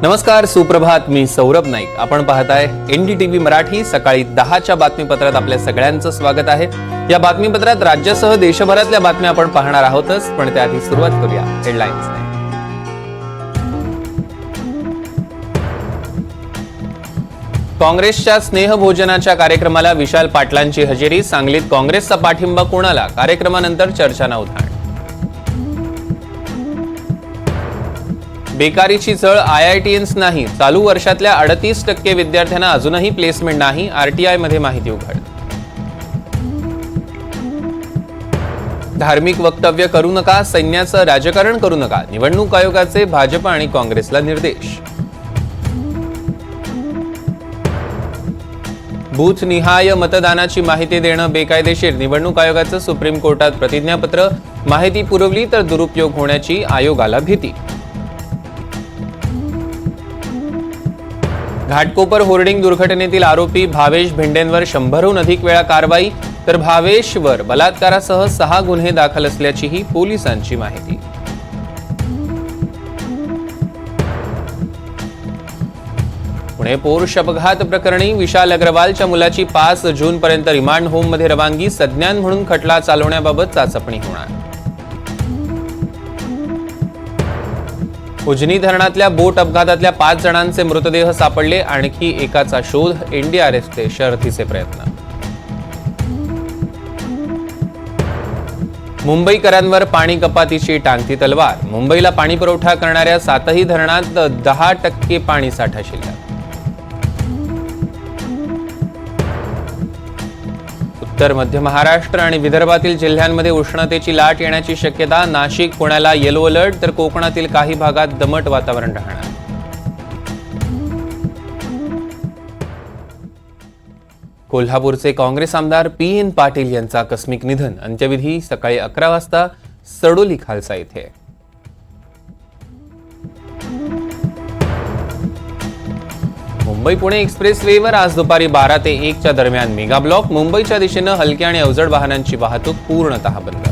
नमस्कार, सुप्रभात. मी सौरभ नाईक. आपण पाहताय एनडीटीव्ही मराठी. सकाळी 10च्या बातमीपत्रात आपल्या सगळ्यांचं स्वागत आहे. या बातमीपत्रात राज्यासह देशभरातल्या बातम्या आपण पाहणार आहोतच, पण त्याआधी सुरुवात करूया हेडलाईन्सने. काँग्रेसच्या स्नेहभोजनाच्या कार्यक्रमाला विशाल पाटलांची हजेरी. सांगलीत काँग्रेसचा पाठिंबा कोणाला? कार्यक्रमानंतर चर्चांना उधाण. बेकारीची झळ IITians नाही. चालू वर्षातल्या 38% विद्यार्थ्यांना अजूनही प्लेसमेंट नाही. RTI मध्ये माहिती उघड. धार्मिक वक्तव्य करू नका, सैन्याचं राजकारण करू नका. निवडणूक आयोगाचे भाजप आणि काँग्रेसला निर्देश. बूथनिहाय मतदानाची माहिती देणं बेकायदेशीर. निवडणूक आयोगाचं सुप्रीम कोर्टात प्रतिज्ञापत्र. माहिती पुरवली तर दुरुपयोग होण्याची आयोगाला भीती. घाटकोपर होर्डिंग दुर्घटनेतील आरोपी भावेश भिंडेंवर 100हून अधिक वेळा कारवाई, तर भावेशवर बलात्कारासह 6 गुन्हे दाखल असल्याचीही पोलिसांची माहिती. पुणे पोर्श अपघात प्रकरणी विशाल अग्रवालच्या मुलाची 5 जूनपर्यंत रिमांड होममध्ये रवानगी. संज्ञान म्हणून खटला चालवण्याबाबत चाचपणी होणार. उजनी धरणातल्या बोट अपघातातल्या 5 जणांचे मृतदेह सापडले. आणखी एकाचा शोध. NDRFचे शर्थीचे प्रयत्न. मुंबईकरांवर पाणी कपातीची टांगती तलवार. मुंबईला पाणी पुरवठा करणाऱ्या 7ही धरणात 10% पाणी साठा शिल्लक. उत्तर मध्य महाराष्ट्र आणि विदर्भातील जिल्ह्यांमध्ये उष्णतेची लाट येण्याची शक्यता. नाशिक, पुण्याला येलो अलर्ट, तर कोकणातील काही भागात दमट वातावरण राहणार. कोल्हापूरचे काँग्रेस आमदार PN पाटील यांचं आकस्मिक निधन. अंत्यविधी सकाळी 11 वाजता सडोली खालसा येथे. मुंबई पुणे एक्सप्रेसवेवर आज दुपारी 12 ते 1च्या दरम्यान मेगा ब्लॉक. मुंबईच्या दिशेनं हलक्या आणि अवजड वाहनांची वाहतूक पूर्णतः बंद.